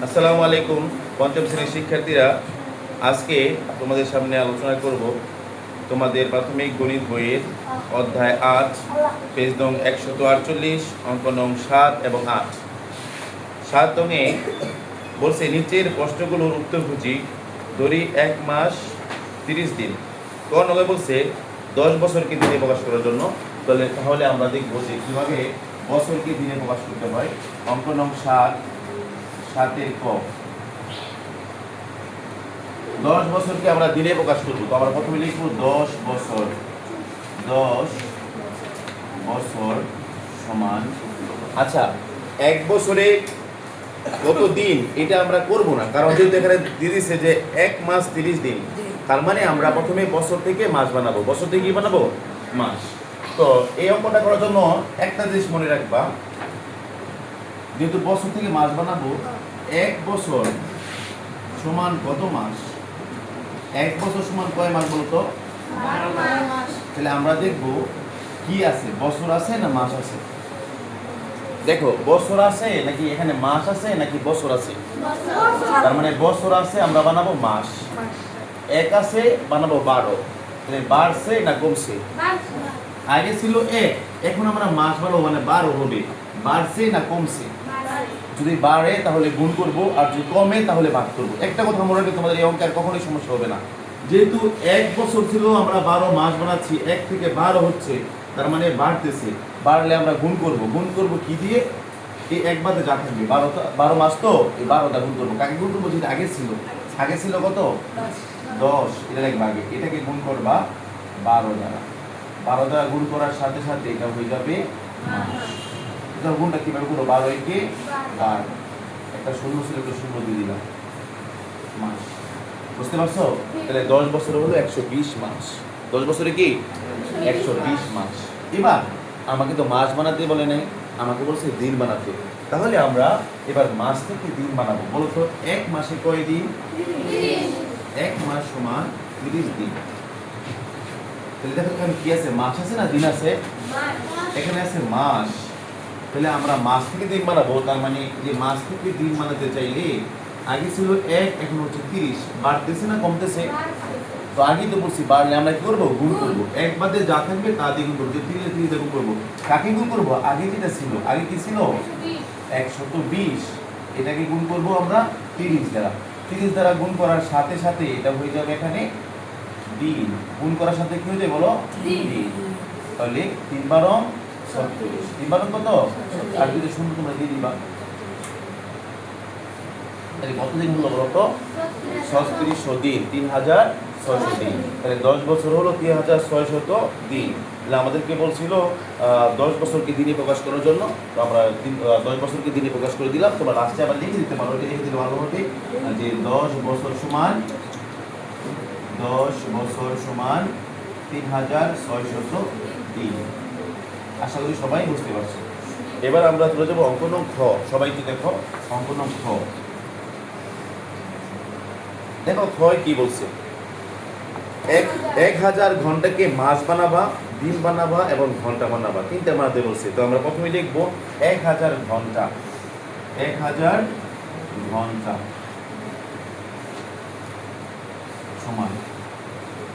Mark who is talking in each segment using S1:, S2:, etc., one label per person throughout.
S1: আসসালামু আলাইকুম পঞ্চম শ্রেণীর শিক্ষার্থীরা, আজকে তোমাদের সামনে আলোচনা করব তোমাদের প্রাথমিক গণিত বইয়ের অধ্যায় 8, পেজ নং 148, অঙ্ক নং 7 এবং 8। 7 নংয়ে বলছে নিচের প্রশ্নগুলোর উত্তর খুঁজি, ধরি 1 মাস 30 দিন। ক নঙ্গে বলছে 10 বছরকে দিনে প্রকাশ করার জন্য। তাহলে আমরা দেখব যে কীভাবে বছরকে দিনে প্রকাশ করতে হয়। অঙ্ক নং 7, 7-এর ক। 10 বছরকে আমরা দিনে প্রকাশ করব, তো আমরা প্রথমে লিখব 10 বছর। 10 বছর সমান, আচ্ছা 1 বছরে কত দিন এটা আমরা করব না, কারণ যেহেতু এখানে দিয়ে দিচ্ছে যে 1 মাস 30 দিন, তার মানে আমরা প্রথমে বছর থেকে মাস বানাবো। বছর থেকে কি বানাবো? মাস। তো এই অঙ্কটা করার জন্য একটা জিনিস মনে রাখবা, যেহেতু বছর থেকে মাস বানাবো, 1 বছর সমান কত মাস? 1 বছর সমান কয় মাস বলতো?
S2: 12 মাস।
S1: তাহলে আমরা দেখব কি আছে, বছর আছে না মাস আছে। দেখো বছর আছে নাকি এখানে মাস আছে নাকি বছর আছে। তার মানে বছর আছে, আমরা বানাবো মাস। 1 আছে, বানাবো 12। তাহলে বাড়ছে না কমছে? আগে ছিল 1, এখন আমরা মাস বানাবো, মানে 12 হবে। বাড়ছে না কমছে? যদি বাড়ে তাহলে গুণ করব, আর যদি কমে তাহলে ভাগ করব। একটা কথা মনে রাখবে, তোমাদের এই অঙ্কের কখনোই সমস্যা হবে না। যেহেতু 1 বছর ছিল, আমরা 12 মাস বানাচ্ছি, 1 থেকে 12 হচ্ছে, তার মানে বাড়তেছে। বাড়লে আমরা গুণ করব। গুণ করব কি দিয়ে? এই 1 বাদে যা থাকবে, 12 মাস তো এই 12টা গুণ করবো। কাকে গুণ করবো? যেটা আগে ছিল। আগে ছিল কত? 10। এটা লিখবা আগে, এটাকে গুণ করবা 12 দ্বারা। 12 দ্বারা গুণ করার সাথে সাথে এটা হয়ে যাবে মাস। গুণটা কিভাবে করবো? 12 একে 12, একটা শূন্য ছিল, একটা শূন্য দিয়ে দিলাম, মাস। বুঝতে পারছো? তাহলে 10 বছরে হলো 120 মাস। 10 বছরে কি 120 মাস। এবার আমাকে তো মাস বানাতে বলে নাই, আমাকে বলছে দিন বানাতে। তাহলে আমরা এবার মাস থেকে দিন বানাবো। বলো তো 1 মাসে কয় দিন? 1 মাস সমান 30 দিন। তাহলে দেখো এখানে কি আছে? মাস আছে না দিন আছে? এখানে আছে মাস। তাহলে আমরা মাস থেকে দিন বানাবো, তার মানে যে মাস থেকে দিন বানাতে চাইলে আগে ছিল 1, এখন হচ্ছে 30। বাড়তেছে না কমতেছে? তো আগেই তো বলছি বাড়লে আমরা কি করবো? গুণ করবো। 1 বাদে যা থাকবে তা দিয়ে গুণ করবো। 30 দিয়ে গুণ করবো। কাকে গুণ করবো? আগে যেটা ছিল, আগে কি ছিল? 120। এটাকে গুণ করবো আমরা 30 দ্বারা। 30 দ্বারা গুণ করার সাথে সাথে এটা হয়ে যাবে এখানে দিন। গুণ করার সাথে কি হয়ে যায় বলো? দিন। তাহলে 3 12 36। 3 12 কত? আর যদি শূন্য তোমরা দিয়ে দিবা, তাহলে কত দিন হলো বলো তো? 3600 দিন। 3600 দিন। তাহলে 10 বছর হলো 3600 দিন। তাহলে আমাদেরকে বলছিল 10 বছরকে দিনে প্রকাশ করার জন্য। তো আমরা 10 বছরকে দিনে প্রকাশ করে দিলাম। তোমরা লাস্টে আবার লিখে দিতে পারো, লিখে দিলে ভালো হবে যে 10 বছর সমান 3600 দিন। আশা করি সবাই বুঝতে পারছো। এবার আমরা চলে যাবো অঙ্ক নং খ। সবাই কি দেখো অঙ্ক নং খ। দেখো খ কি বলছে? 1000 ঘন্টাকে মাস বানাবা, দিন বানাবা এবং ঘন্টা বানাবা, তিনটা বানাতে বলছে। তো আমরা প্রথমে লিখবো 1000 ঘন্টা। 1000 ঘন্টা সমান,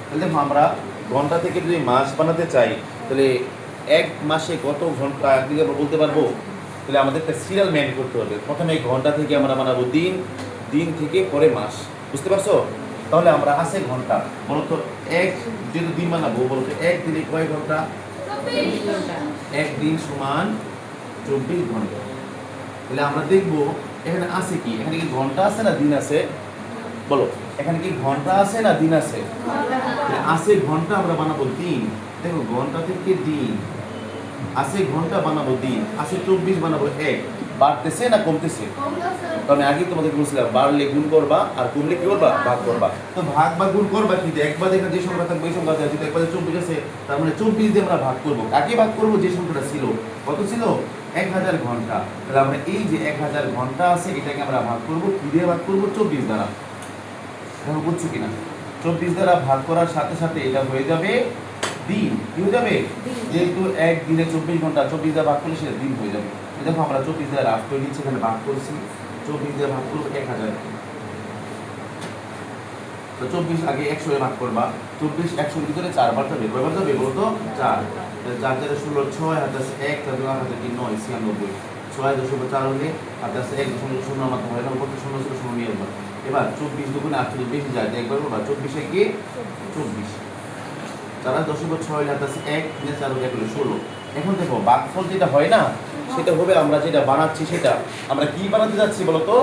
S1: তাহলে দেখো আমরা ঘন্টা থেকে যদি মাস বানাতে চাই, তাহলে 1 মাসে কত ঘন্টা দিকে আমরা বলতে পারবো। তাহলে আমাদের একটা সিরিয়াল মেইনটেইন করতে হবে। প্রথমে ঘন্টা থেকে আমরা বানাবো দিন, দিন থেকে পরে মাস। বুঝতে পারছো? তাহলে আমরা আছে ঘন্টা। বলো তো 1 যেহেতু দিন বানাবো, বলো তো 1 দিনে কয় ঘন্টা? 1 দিন সমান 24 ঘন্টা। তাহলে আমরা দেখবো এখানে আছে কি, এখানে কি ঘন্টা আছে না দিন আছে? বলো এখানে কি ঘন্টা আছে না দিন আছে? আছে ঘন্টা, আমরা বানাবো দিন। দেখো ঘন্টা থেকে দিন, আছে ঘন্টা বানাবো দিন, আছে 24 বানাবো 1। বাড়তেছে না কমতেছে? কারণ আগে তোমাদের বলছিলাম বাড়লে গুণ করবা, আর কমলে কি করবা? ভাগ করবা। তো ভাগ বা গুণ করবা কি? একবার এখানে যে সংখ্যা থাকবে ওই সংখ্যা আছে, একবারে 24 আছে, তার মানে 24 দিয়ে আমরা ভাগ করবো। কাকে ভাগ করবো? যে সংখ্যাটা ছিল। কত ছিল? 1000 ঘন্টা। তাহলে আমরা এই যে 1000 ঘন্টা আছে, এটাকে আমরা ভাগ করবো কি দিয়ে? ভাগ করবো 24 দ্বারা। এখন বুঝছো কিনা? 24 দ্বারা ভাগ করার সাথে সাথে এটা হয়ে যাবে দিন। কি হয়ে যাবে? যেহেতু 1 দিনে 24 ঘন্টা, 24 দ্বারা ভাগ করলে সেটা দিন হয়ে যাবে। দেখো আমরা 24 দ্বারা রাফ করে নিচ্ছি, এখানে ভাগ করছি। 24 দিয়ে ভাগ করবো 1000। তো 24 আগে 100 এ ভাগ করবা, 24 100 ভিতরে 4 বার যাবে, কয়বার যাবে বলো তো? 4। 4 4 16, 6 হাতে আছে 1, 4 2 হাতে 3 9 96, 6 দশমিক 4 হলে হাতে আছে 1.0 মাত্র হয় না, কত 0 0 0 নিয়ে আসবা। এবার 24 দুগুণে 48 বেশি যায়, একবার করবা 24 এ কি 24, 4 দশমিক 6 হলে হাতে আছে 1, 3 4 1 হলে 16। এখন দেখো ভাগফল যেটা হয় না সেটা হবে আমরা যেটা বানাচ্ছি সেটা আমরা কি বানাতে যাচ্ছি বলো তো?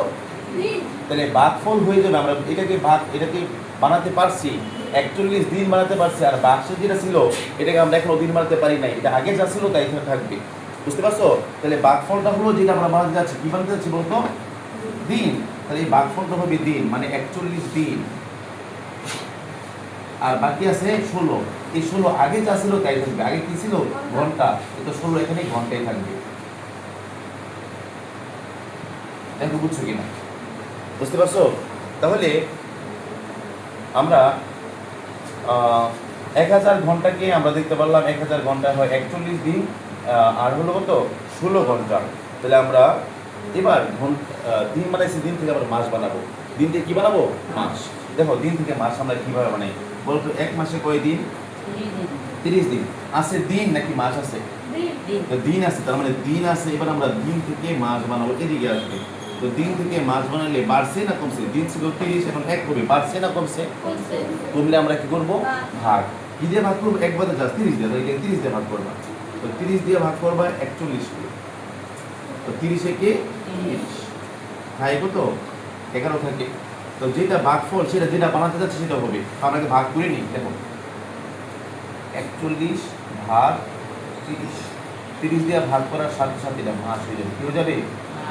S1: তাহলে ভাগফল হয়ে যাবে, আমরা এটাকে বানাতে পারছি 41 দিন বানাতে পারছি, আর বাক্সে যেটা ছিল এটাকে আমরা এখনো দিন বানাতে পারি নাই, এটা আগে যা ছিল তাই এখানে থাকবে, বুঝতে পারছো? তাহলে ভাগফলটা হলো যেটা আমরা বানাতে যাচ্ছি, কি বানাতে যাচ্ছি বলতো? দিন। তাহলে এই ভাগফলটা হবে দিন, মানে 41 দিন, আর বাকি আছে 16। এই 16 আগে যা ছিল তাই থাকবে, আগে কি ছিল? ঘন্টা, তো 16 এখানে ঘন্টায় থাকবে। দেখো বুঝছো কিনা, বুঝতে পারছো? তাহলে আমরা 1000 ঘন্টাকে আমরা দেখতে পারলাম 1000 ঘন্টা হয় 41 দিন, আর হলো কত? 16 ঘন্টা। তাহলে আমরা এবার দিন বানাইছি, দিন থেকে আমরা মাস বানাবো। দিন থেকে কি বানাবো? মাস। দেখো দিন থেকে মাস আমরা কিভাবে বানাই বলতো? এক মাসে কয় দিন? 30 দিন। আছে দিন নাকি মাস আছে? তো দিন আছে, তার মানে দিন আছে। এবার আমরা দিন থেকে মাস বানাবো, এদিকে আসবে। তো দিন থেকে মাস বানালে বাড়ছে না কমছে? দিন ছিল 30, এখন 1 হবে, বাড়ছে না কমছে? কমলে আমরা কি করব? ভাগ। কি দিয়ে ভাগ করবো? একবারে জাস্ট 30 দিয়ে, তাহলে 30 দিয়ে ভাগ করবা। তো 30 দিয়ে ভাগ করবা 41 কে। তো 30 এ কে 30, হ্যাঁ কত? 11 থাকে। তো যেটা ভাগফল সেটা যেটা বানাতে যাচ্ছে সেটা হবে, আমরা ভাগ করে নিই। দেখো 41 ভাগ 30, 30 দিয়ে ভাগ করার সাথে সাথে এটা মাস হয়ে যাবে। কি হয়ে যাবে?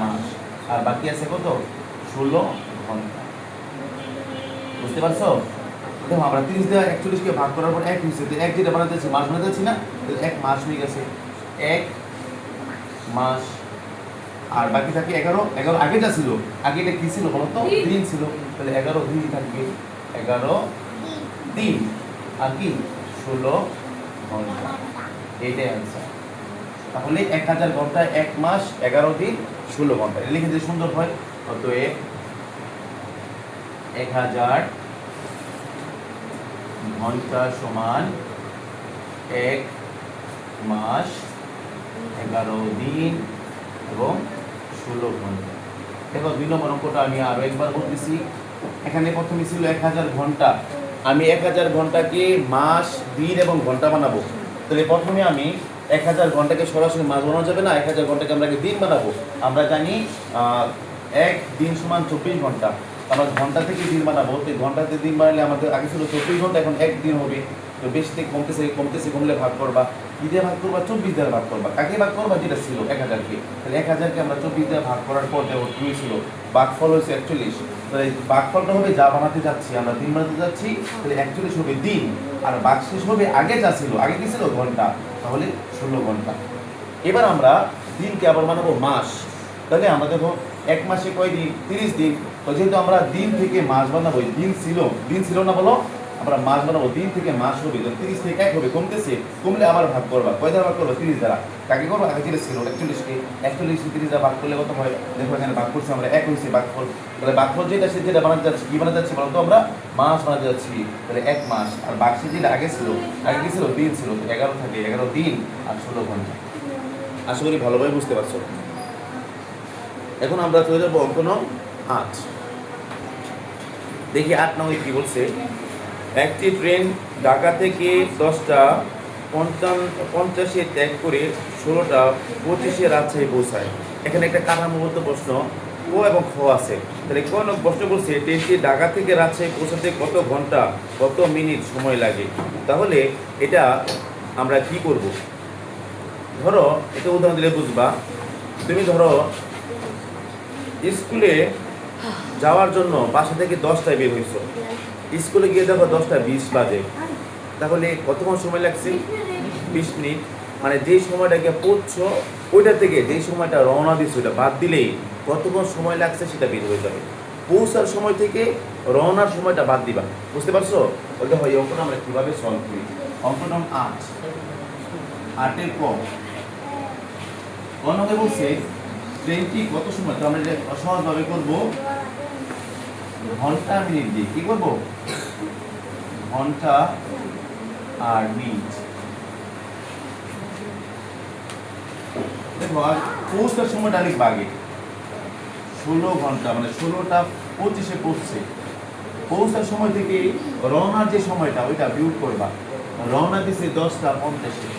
S1: মাস। আর বাকি আছে কত? 16 ঘন্টা। বুঝতে পারছো? দেখো আমরা 30 দিয়ে 41 কে ভাগ করার পর 1 হয়েছে, তো 1 যেটা বানাতে যাচ্ছি মাস বানাতে যাচ্ছি না, তাহলে 1 মাস হয়ে গেছে, 1 মাস। আর বাকি থাকে 11। 11 আগে যা ছিল, আগে এটা কি ছিল বলো তো? দিন ছিল, তাহলে 11 দিন থাকবে, 11 দিন, আর কি 16 ঘন্টা। এইটাই आंसर। তাহলে 1000 ঘন্টা 1 মাস 11 দিন 16 ঘন্টা, এটা লিখে দিলে সুন্দর হয়। অতএব 1000 ঘন্টা সমান 1 মাস 11 দিন এবং 16 ঘন্টা। দেখো 2 নম্বর অঙ্কটা আমি আরো একবার বলতেছি। এখানে প্রথমে ছিল 1000 ঘন্টা, আমি 1000 ঘন্টাকে মাস, দিন এবং ঘন্টা বানাবো। তাহলে প্রথমে আমি 1000 ঘন্টাকে সরাসরি মাস বানানো যাবে না, 1000 ঘন্টাকে আমরা দিন বানাবো। আমরা জানি 1 দিন সমান 24 ঘন্টা, আমরা ঘন্টা থেকে দিন বানাবো। তো ঘন্টাতে দিন বানালে আমাদের আগে ছিল 24 ঘন্টা, এখন 1 দিন হবে। তো বেশি থেকে কমতেছে কমলে ভাগ করবা, কি দিয়ে ভাগ করবা? 24 দিয়ে ভাগ করবা। কাকে ভাগ করবা? যেটা ছিল 1000 কে। তাহলে 1000 কে আমরা 24 দিয়ে ভাগ করার পর দেখো 2 ছিল, ভাগফল হয়েছে 41। তাহলে ভাগফলটা হবে যা বানাতে যাচ্ছি, আমরা দিন বানাতে যাচ্ছি, তাহলে 41 হবে দিন, আর ভাগশেষ হবে আগে যা ছিল, আগে কি ছিল? ঘন্টা, তাহলে 16 ঘন্টা। এবার আমরা দিনকে আবার বানাবো মাস। তাহলে আমরা দেখো 1 মাসে কয় দিন? 30 দিন। তো যেহেতু আমরা দিন থেকে মাস বানাবো, দিন ছিল না বলো, আমরা মাস বানাবো, দিন থেকে মাস হবে, 30 থেকে 1 হবে, কমতেছে, কমলে আবার ভাগ করবা। কয় দ্বারা ভাগ করবা? 30 দ্বারা। কাকে করবো? আগে যেটা ছিল 41 কে, 41 কে 30 দ্বারা ভাগ করলে কত হয়? দেখো এখানে ভাগ করছি আমরা, 1 হয়েছে ভাগফল। তাহলে ভাগফল যেটা বানাতে যাচ্ছি, কি বানাতে যাচ্ছি বলতো? আমরা মাস বানাতে যাচ্ছি, তাহলে 1 মাস। আর ভাগশেষ যেটা আগে ছিল, আগে কি ছিল? দিন ছিল, তো 11 থাকে, 11 দিন আর 16 ঘন্টা। আশা করি ভালোভাবে বুঝতে পারছো। এখন আমরা চলে যাবো অঙ্ক নং 8। দেখি 8 নং কি বলছে। একটি ট্রেন ঢাকা থেকে 10টা 50-এ ত্যাগ করে 16টা 25-এ রাজশাহী পৌঁছায়। এখানে একটা কাঠামোগত প্রশ্ন ক এবং খ আছে। তাহলে ক নং প্রশ্ন বলছে ট্রেনটি ঢাকা থেকে রাজশাহী পৌঁছাতে কত ঘন্টা কত মিনিট সময় লাগে। তাহলে এটা আমরা কি করব? ধরো এটা উদাহরণ দিলে বুঝবা। তুমি ধরো স্কুলে যাওয়ার জন্য বাসা থেকে 10টায় বের হয়েছো, স্কুলে গিয়ে দেখো 10টা 20 বাজে, তাহলে কতক্ষণ সময় লাগছে? 20 মিনিট। মানে যেই সময়টা গিয়ে পড়ছো ওইটা থেকে যেই সময়টা রওনা দিচ্ছ ওইটা বাদ দিলেই কতক্ষণ সময় লাগছে সেটা বের হয়ে যাবে। পৌঁছার সময় থেকে রওনার সময়টা বাদ দিবা, বুঝতে পারছো? ওইটা হয় অঙ্কটা আমরা কীভাবে সলভ করি। অঙ্ক নং 8 8-এর ক নঙ্গে বলছে 20 কত সময়? তো আমরা এটা সহজভাবে করব ঘন্টা মিনিট দিয়ে। কি করব? ঘন্টা আর মিনিট। দেখো আর পৌঁছার সময়টা অনেক বাগে। 16 ঘন্টা মানে 16টা 25-এ পৌঁছছে। পৌঁছার সময় থেকে রওনার যে সময়টা ওইটা বিয়োগ করবা। রওনা দিছে 10টা 50-এ।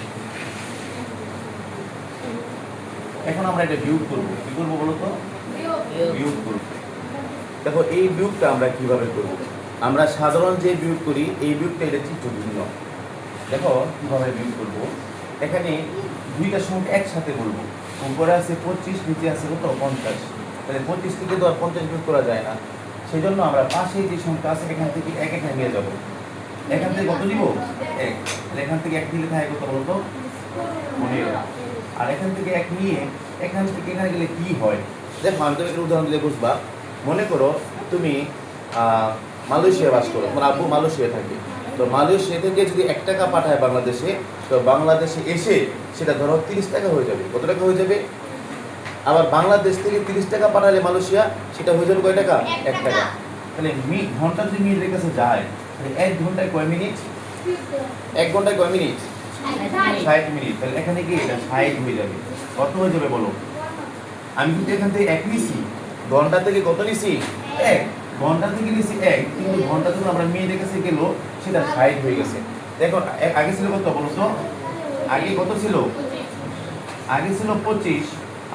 S1: এখন আমরা এটা বিয়োগ করব। কি করব বলো তো? বিয়োগ করব। দেখো এই বিয়োগটা আমরা কিভাবে করব? আমরা সাধারণ যে বিয়োগ করি এই বিয়োগটা এটা ঠিক ভিন্ন। দেখো কিভাবে বিয়োগ করব। এখানে দুইটা সংখ্যা একসাথে বলবো। উপরে আছে 25, নিচে আছে কত? 50। তাহলে 25 থেকে তো আর 50 বিয়োগ করা যায় না। সেই জন্য আমরা পাশে যে সংখ্যা আছে এখান থেকে এক এখানে নিয়ে যাব। এখান থেকে কত নিব? 1। তাহলে এখান থেকে 1 দিলে থাকে কত বলতো? 15। আর এখান থেকে 1 নিয়ে এখান থেকে এখানে গেলে কি হয়? দেখো আমি তোমাকে উদাহরণ দিলে বুঝবা। মনে করো তুমি মালয়েশিয়া বাস করো, তোমার আব্বু মালয়েশিয়া থাকে। তো মালয়েশিয়া থেকে যদি 1 টাকা পাঠায় বাংলাদেশে, তো বাংলাদেশে এসে সেটা ধরো 30 টাকা হয়ে যাবে। কত টাকা হয়ে যাবে? আবার বাংলাদেশ থেকে 30 টাকা পাঠালে মালয়েশিয়া সেটা হয়ে যাবে কয় টাকা? 1 টাকা। তাহলে ঘন্টা যদি মিনিটের কাছে যায় তাহলে 1 ঘন্টায় কয় মিনিট? 1 ঘন্টায় কয় মিনিট? 60 মিনিট। তাহলে এখানে কি এটা 60 হয়ে যাবে। কত হয়ে যাবে বলো? আমি কিন্তু এখান থেকে 1 নিছি, ঘন্টা থেকে কত নিছি? 1। ঘন্টা থেকে নিছি 1, কিন্তু ঘন্টা যখন আমরা মিনিটের কাছে গেল সেটা 60 হয়ে গেছে। দেখো আগে ছিল কত বলো তো? আগে কত ছিল? আগে ছিল 25,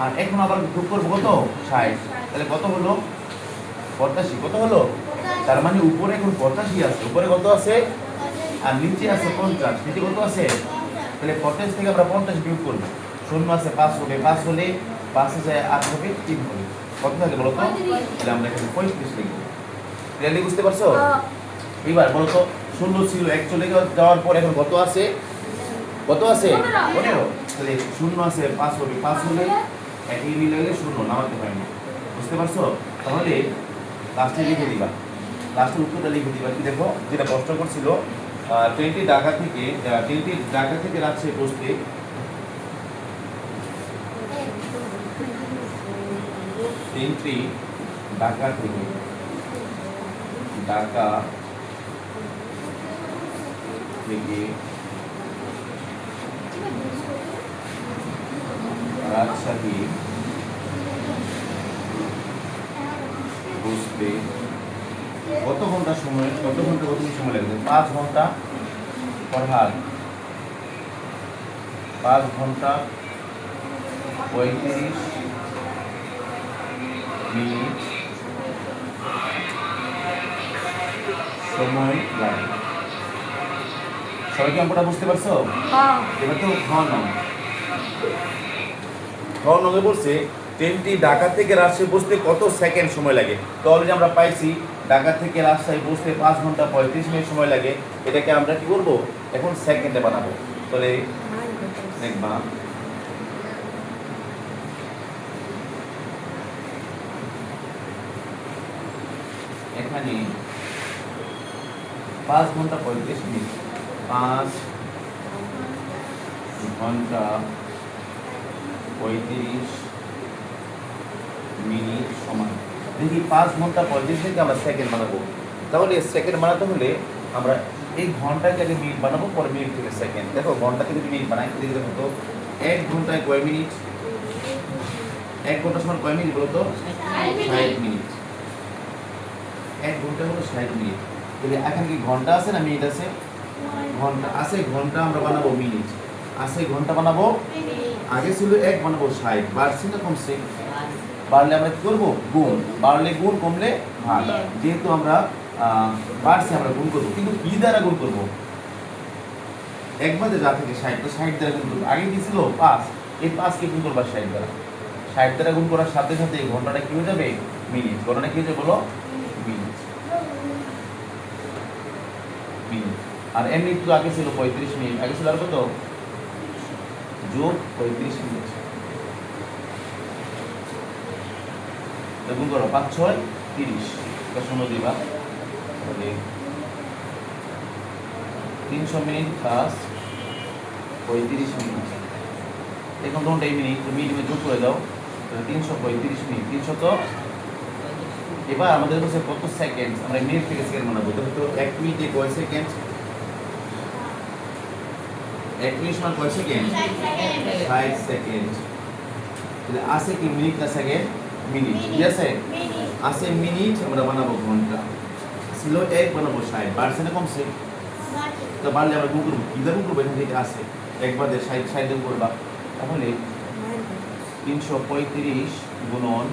S1: আর এখন আবার যোগ করবো কত? 60। তাহলে কত হলো? 85। কত হলো? তার মানে উপরে এখন 85 আছে। উপরে কত আছে? আর নিচে আছে 50। নিচে কত আছে? তাহলে 50 থেকে আমরা 50 বিয়োগ করবো। শূন্য আছে 5 হবে, 5 হলে 5 যায় 8 হবে, 3 হবে। কত থাকে বলো তো? তাহলে আমরা এখানে 35 লিখবো। ক্লিয়ারলি বুঝতে পারছো? এবার বলো তো, শূন্য ছিল 1 চলে যাওয়ার পর এখন কত আছে? কত আছে? 15। তাহলে শূন্য আছে 5 হবে, 5 হলে 1 মিলে গেলে শূন্য নামাতে হয় না। বুঝতে পারছো? তাহলে লাস্টে লিখে দিবা, লাস্টের উত্তরটা লিখে দিবা। কি দেখো যেটা প্রশ্ন করছিল, ট্রেনটি ঢাকা থেকে রাজশাহী পৌঁছতে ট্রেনটি ঢাকা থেকে রাজশাহী পৌঁছতে কত ঘন্টা সময় লাগবে? 5 ঘন্টা পড়ার 5 ঘন্টা 35 মিনিট সময় লাগে। সবাই কি অঙ্কটা বুঝতে পারছো? এবার তো নগে বলছে ট্রেনটি ঢাকা থেকে রাজশাহী পৌঁছতে কত সেকেন্ড সময় লাগে। তো অলরেডি আমরা পাইছি ঢাকা থেকে রাজশাহী পৌঁছতে 5 ঘন্টা 35 মিনিট সময় লাগে। এটাকে আমরা কি করব? এখন সেকেন্ডে বানাবো। তাহলে দেখবা এখানে 5 ঘন্টা 35 মিনিট, 5 ঘন্টা 35 মিনিট সমান। দেখি 5 ঘন্টা 35 মিনিট আমরা সেকেন্ড বানাবো। তাহলে সেকেন্ড বানাতে হলে আমরা এই ঘন্টায় থেকে মিনিট বানাবো, পরে মিনিট থেকে সেকেন্ড। দেখো ঘন্টা থেকে মিনিট বানাই, দেখি দেখো তো 1 ঘন্টায় কয় মিনিট? 1 ঘন্টা সমান কয় মিনিট বলো তো? 60 মিনিট। 1 ঘন্টা হলো 60 মিনিট। তাহলে এখানে কি ঘন্টা আছে না মিনিট আছে? ঘন্টা আছে। ঘন্টা আমরা বানাবো মিনিট, আছে ঘন্টা বানাবো। আগে ছিল 1, বানাবো 60। বাড়ছে না কমছে? বাড়লে আমরা কি করবো? গুণ। বাড়লে গুণ, কমলে ভাগ। যেহেতু আমরা বাড়ছে আমরা গুণ করবো, কিন্তু কি দ্বারা গুণ করবো? একবারে যা থেকে 60, তো 60 দ্বারা গুণ করবো। আগে কি ছিল 5, এই 5 কে গুণ করবা 60 দ্বারা। 60 দ্বারা গুণ করার সাথে সাথে এই ঘন্টাটা কি হয়ে যাবে? মিনিট। ঘন্টাটা কি হয়ে যাবে বলো? মিনিট। আর এমনি তো আগে ছিল 35 মিনিট। আগে ছিল আর কত? যোগ 35 মিনিট। গুণ করো 5 6 30, এটা শূন্য দিবা। তাহলে 300 মিনিট প্লাস 35 মিনিট। এখন তোমরা এই মিনিট যোগ করে দাও। 335 মিনিট 300 তো এবার আমাদের কাছে কত সেকেন্ড আমরা মিনিট থেকে সেকেন্ড বানাবো তো 1 মিনিটে কয় সেকেন্ড 1 মিনিট সমান কয় সেকেন্ড 60 সেকেন্ড তাহলে আছে কি মিনিট না সেকেন্ড মিনিট ঠিক আছে আছে মিনিট আমরা বানাবো ঘন্টা ছিল 1 বানাবো 60 বাড়ছে না কমছে তো বাড়লে আমরা গুণ করবো কি গুণ করবো এখান থেকে আছে একবার 60 গুণ করবা তাহলে 335 গুণন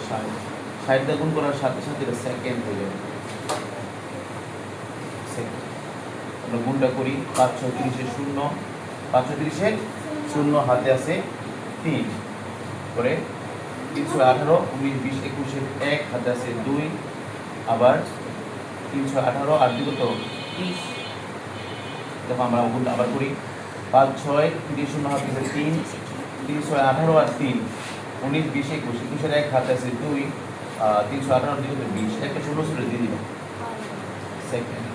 S1: 60 60 গুণ করার সাথে সাথে এটা সেকেন্ড হয়ে যাবে সেকেন্ড আমরা গুণটা করি 5 6 30 এর 0 5 6 30 এর 0 হাতে আছে 3 করে 318 19 20 21 এর 1 হাতে আছে 2 আবার 318 আর 2 কত 30 দেখো আমরা গুণটা আবার করি 5 6 30 0 হাতে আছে 3 318 আর 3 19 20 21 21 এর 1 হাতে আছে 2 318 দিকে 20 একটা 16 ছিল দিয়ে দিলাম সেকেন্ড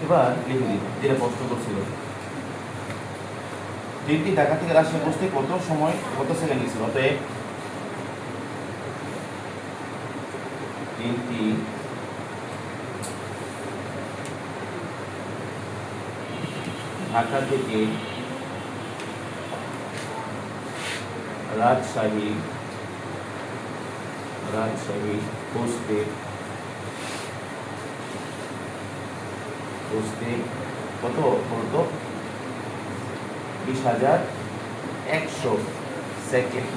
S1: এবার লিখে দিই যেটা প্রশ্ন করছিল তিনটি ঢাকা থেকে রাজশাহী পৌঁছতে কত সময় কত সেকেন্ড লিখছিল অতএব তিনটি ঢাকা থেকে রাজশাহী পৌঁছতে কত বলতো 20,100 সেকেন্ড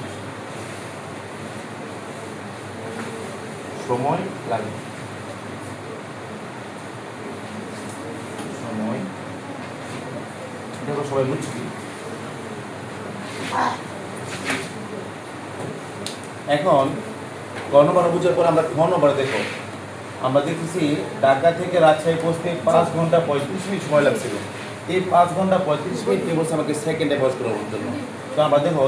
S1: সময় লাগে সময় দেখো সবাই বুঝছি এখন ক নম্বর বুঝার পর আমরা খ নম্বর দেখো আমরা দেখতেছি ঢাকা থেকে রাজশাহী পৌঁছতে 5 ঘন্টা 35 মিনিট সময় লাগছিল এই 5 ঘন্টা 35 মিনিট কে বলছে আমাকে সেকেন্ডে প্রকাশ করার জন্য তো আমরা দেখো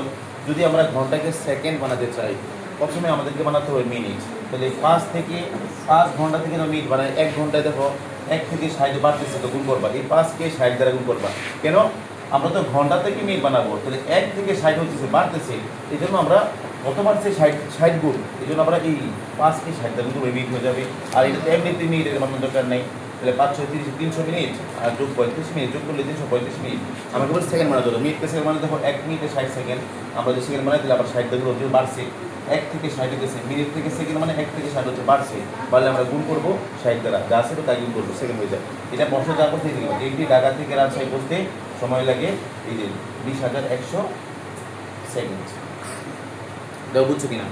S1: যদি আমরা ঘন্টাকে সেকেন্ড বানাতে চাই প্রথমে আমাদেরকে বানাতে হবে মিনিট তাহলে 5 ঘন্টা থেকে মিনিট বানাই 1 ঘন্টায় দেখো 1 থেকে 60 বাড়তেছে তো গুণ করবা এই 5 কে 60 দ্বারা গুণ করবা কেন আমরা তো ঘন্টা থেকে মিনিট বানাবো তাহলে 1 থেকে 60 হচ্ছে বাড়তেছে এই জন্য আমরা কত বাড়ছে 60 গুণ এই জন্য আমরা এই 5 কে 60 দ্বারা গুণ করবো মিনিট হয়ে যাবে আর এটা তো এমনিতে মিনিটের বানানোর দরকার নেই তাহলে 5 6 30 300 মিনিট আর যোগ 35 মিনিট যোগ করলে 335 মিনিট আমাকে বলছে সেকেন্ড বানাতে হবে মিনিটকে সেকেন্ড মানে দেখো 1 মিনিটে 60 সেকেন্ড আমরা যে সেকেন্ড বানাই দিলে আবার 60 দ্বারা গুণ বাড়ছে 1 থেকে 60 হচ্ছে মিনিট থেকে সেকেন্ড মানে 1 থেকে 60 হচ্ছে বাড়ছে বাড়লে আমরা গুণ করবো 60 দ্বারা যা আছে তো তাই গুণ করবো সেকেন্ড হয়ে যায় এটা বছর যা করতে দিই এইটি ঢাকা থেকে রাজশাহী পৌঁছতে সময় লাগে এই যে 20,100 সেকেন্ড এটা বুঝছো কিনা